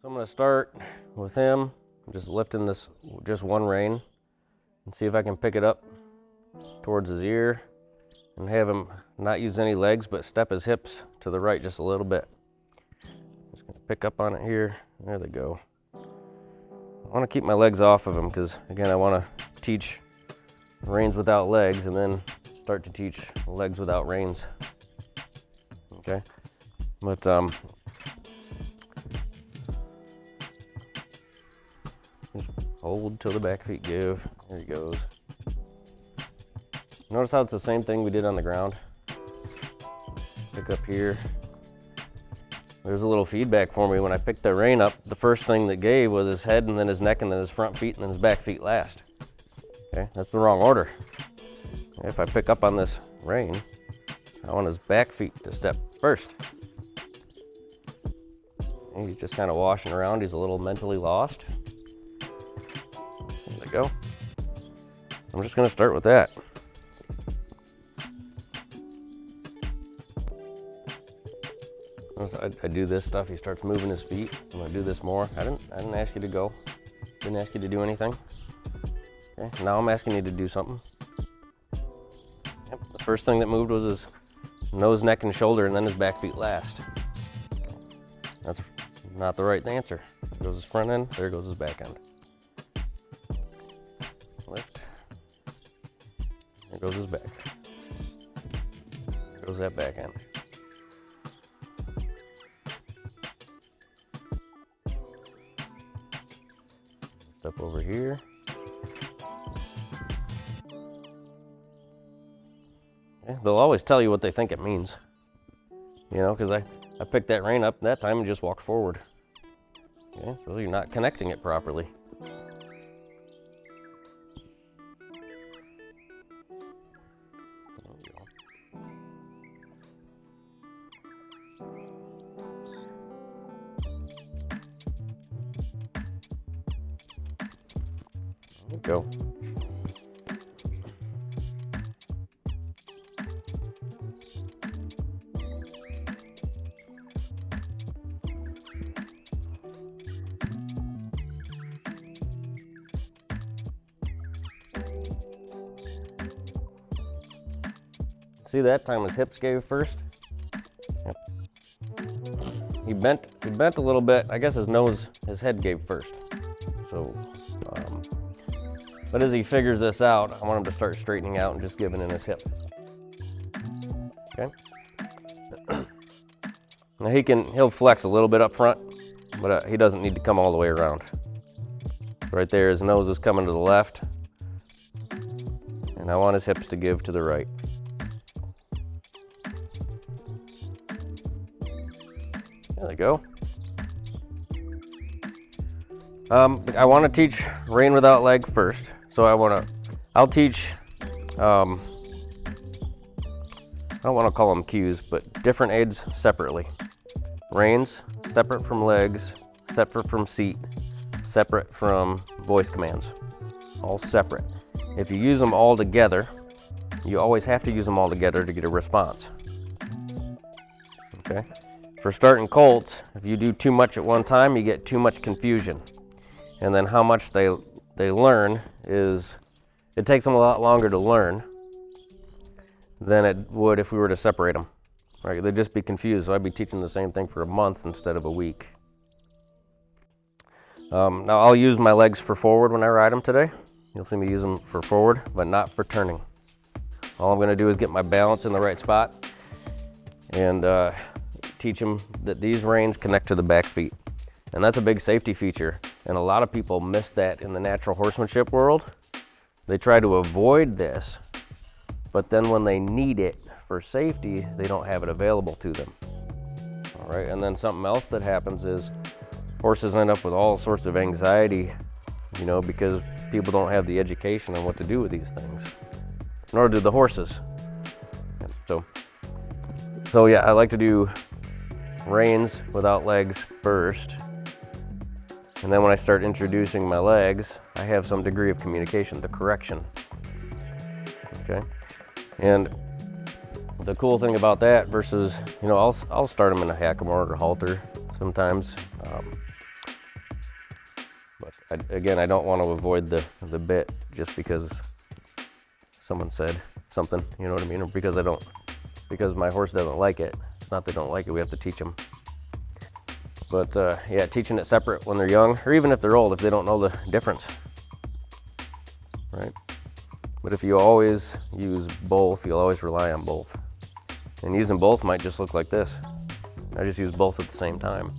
So I'm going to start with him, just lifting this, just one rein, and see if I can pick it up towards his ear and have him not use any legs, but step his hips to the right just a little bit. Just going to pick up on it here. There they go. I want to keep my legs off of him because, again, I want to teach reins without legs and then start to teach legs without reins. Okay? But, just hold till the back feet give. There he goes. Notice how it's the same thing we did on the ground. Pick up here. There's a little feedback for me when I picked the rein up. The first thing that gave was his head, and then his neck, and then his front feet, and then his back feet last. Okay, that's the wrong order. If I pick up on this rein, I want his back feet to step first. And he's just kind of washing around. He's a little mentally lost. There we go. I'm just going to start with that. I do this stuff, he starts moving his feet. I'm gonna do this more. I didn't ask you to go. Didn't ask you to do anything. Okay, now I'm asking you to do something. Yep, the first thing that moved was his nose, neck, and shoulder, and then his back feet last. That's not the right answer. There goes his front end, there goes his back end. Lift. There goes his back. There goes that back end. Step over here. Yeah, they'll always tell you what they think it means. You know, because I picked that rein up that time and just walked forward. Okay, so you're not connecting it properly. Go. See, that time his hips gave first. Yep. He bent a little bit. I guess his head gave first. So but as he figures this out, I want him to start straightening out and just giving in his hip. Okay. Now he'll flex a little bit up front, but he doesn't need to come all the way around. Right there, his nose is coming to the left, and I want his hips to give to the right. There they go. I want to teach rein without leg first. So I'll teach, I don't want to call them cues, but different aids separately. Reins, separate from legs, separate from seat, separate from voice commands, all separate. If you use them all together, you always have to use them all together to get a response. Okay? For starting colts, if you do too much at one time, you get too much confusion. And then how much they learn is, it takes them a lot longer to learn than it would if we were to separate them. Right? They'd just be confused, so I'd be teaching the same thing for a month instead of a week. Now I'll use my legs for forward when I ride them today. You'll see me use them for forward, but not for turning. All I'm going to do is get my balance in the right spot and teach them that these reins connect to the back feet. And that's a big safety feature, and a lot of people miss that in the natural horsemanship world. They try to avoid this, but then when they need it for safety, they don't have it available to them. All right, and then something else that happens is horses end up with all sorts of anxiety, you know, because people don't have the education on what to do with these things, nor do the horses. So yeah, I like to do reins without legs first. And then when I start introducing my legs, I have some degree of communication, the correction. Okay? And the cool thing about that versus, you know, I'll start them in a hackamore or halter sometimes. again, I don't want to avoid the bit just because someone said something, you know what I mean? Or because my horse doesn't like it. It's not they don't like it, we have to teach them. But yeah, teaching it separate when they're young, or even if they're old, if they don't know the difference, right? But if you always use both, you'll always rely on both. And using both might just look like this. I just use both at the same time.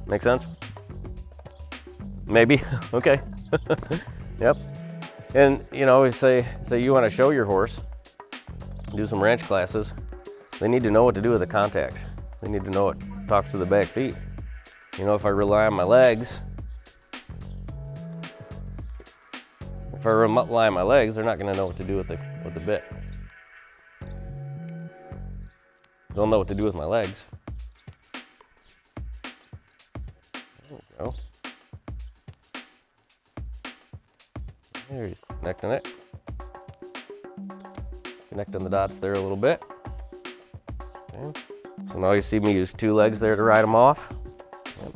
Make sense? Maybe. Okay. Yep. And you know, we say you want to show your horse, do some ranch classes, they need to know what to do with the contact. They need to know it talks to the back feet. You know, if I rely on my legs, they're not going to know what to do with the bit. They'll know what to do with my legs. There we go. There, he's connecting it. Connecting the dots there a little bit. Okay. So now you see me use 2 legs there to ride them off. Yep.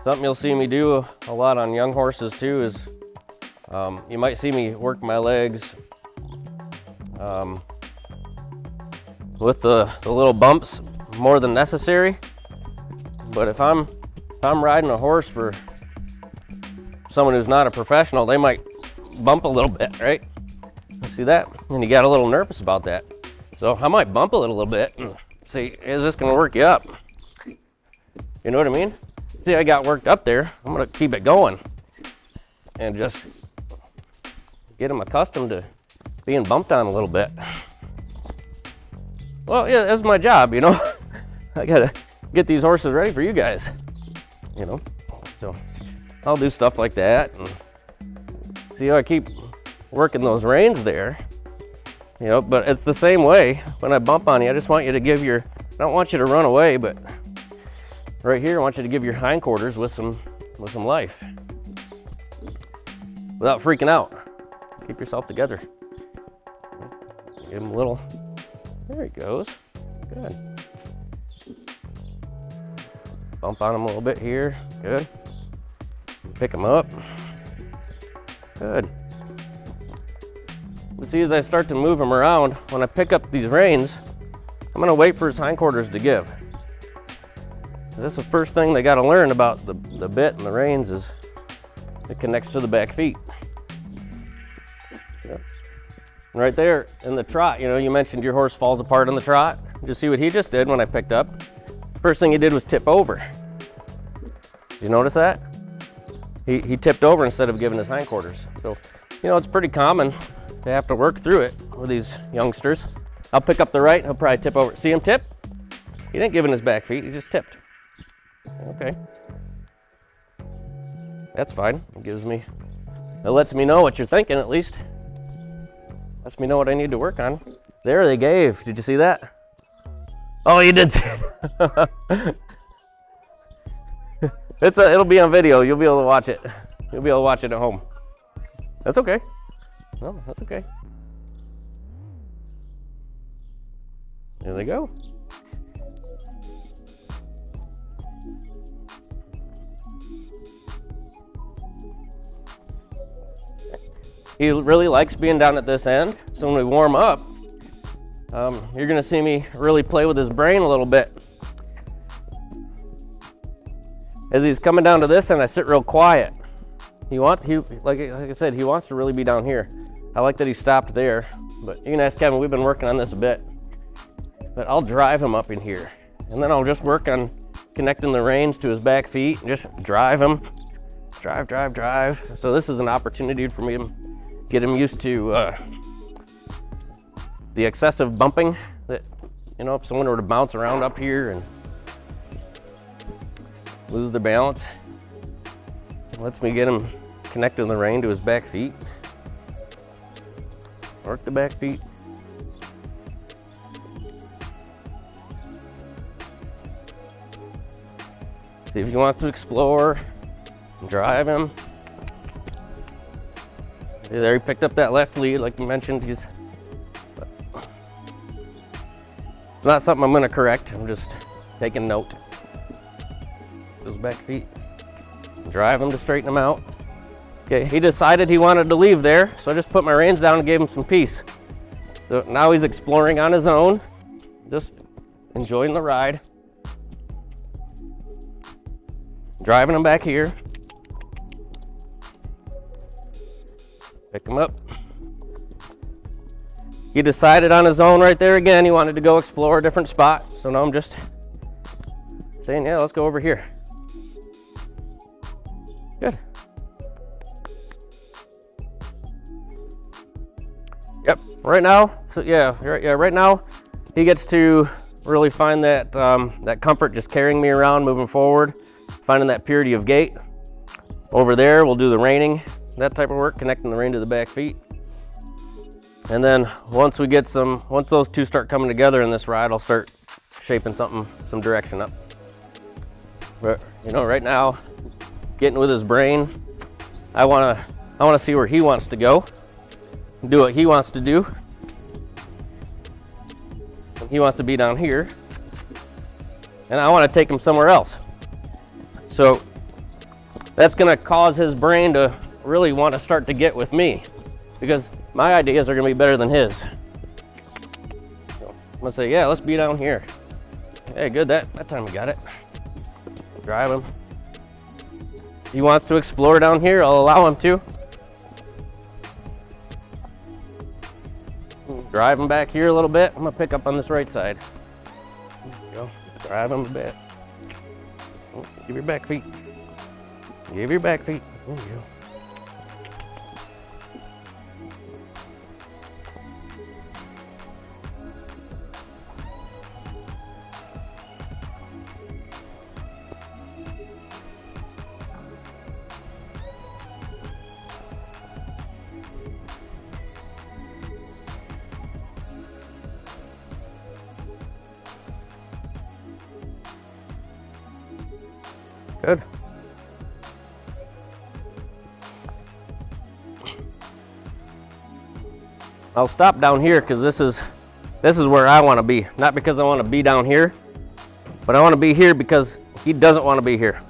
Something you'll see me do a lot on young horses too is you might see me work my legs with the little bumps more than necessary. But if I'm riding a horse for someone who's not a professional, they might bump a little bit, right? See that? And you got a little nervous about that. So I might bump it a little bit and see, is this gonna work you up? You know what I mean? See, I got worked up there. I'm gonna keep it going and just get them accustomed to being bumped on a little bit. Well, yeah, that's my job, you know. I gotta get these horses ready for you guys, you know. So I'll do stuff like that and see how I keep working those reins there, you know. But it's the same way when I bump on you. I just want you to give I don't want you to run away, but right here I want you to give your hindquarters with some life without freaking out. Keep yourself together. Give him a little. There he goes. Good. Bump on him a little bit here. Good. Pick him up. Good. But see, as I start to move him around, when I pick up these reins, I'm going to wait for his hindquarters to give. That's the first thing they got to learn about the bit and the reins is it connects to the back feet. Yep. Right there in the trot, you know, you mentioned your horse falls apart in the trot. You see what he just did when I picked up? First thing he did was tip over. Did you notice that? He tipped over instead of giving his hindquarters. So, you know, it's pretty common to have to work through it with these youngsters. I'll pick up the right, he'll probably tip over. See him tip? He didn't give in his back feet, he just tipped. Okay. That's fine. It lets me know what you're thinking at least. Lets me know what I need to work on. There they gave. Did you see that? Oh, you did see it. It'll be on video. You'll be able to watch it. You'll be able to watch it at home. That's okay. No, that's okay. There they go. He really likes being down at this end. So when we warm up, you're gonna see me really play with his brain a little bit. As he's coming down to this end, I sit real quiet. Like I said, he wants to really be down here. I like that he stopped there, but you can ask Kevin, we've been working on this a bit. But I'll drive him up in here. And then I'll just work on connecting the reins to his back feet and just drive him. Drive, drive, drive. So this is an opportunity for me to get him used to the excessive bumping that, you know, if someone were to bounce around up here and lose their balance, it lets me get him connecting the rein to his back feet. Work the back feet. See if he wants to explore, drive him. There, he picked up that left lead, like you mentioned. It's not something I'm going to correct. I'm just taking note. Those back feet. drive him to straighten him out. Okay, he decided he wanted to leave there, so I just put my reins down and gave him some peace. So now he's exploring on his own, just enjoying the ride. Driving him back here. Pick him up. He decided on his own right there again, he wanted to go explore a different spot. So now I'm just saying, yeah, let's go over here. Good. Yep, right now, so yeah, right now he gets to really find that, that comfort just carrying me around, moving forward, finding that purity of gait. Over there, we'll do the reining, that type of work, connecting the rein to the back feet. And then once those two start coming together in this ride, I'll start shaping some direction up. But you know, right now, getting with his brain, I wanna see where he wants to go, do what he wants to do. He wants to be down here, and I want to take him somewhere else. So that's gonna cause his brain to really want to start to get with me, because my ideas are gonna be better than his. So I'm gonna say, yeah, let's be down here. Hey, good, that time we got it. Drive him. He wants to explore down here, I'll allow him to. Drive him back here a little bit. I'm gonna pick up on this right side. There you go. Drive him a bit. Give your back feet. Give your back feet. There you go. Good. I'll stop down here because this is where I want to be. Not because I want to be down here, but I want to be here because he doesn't want to be here.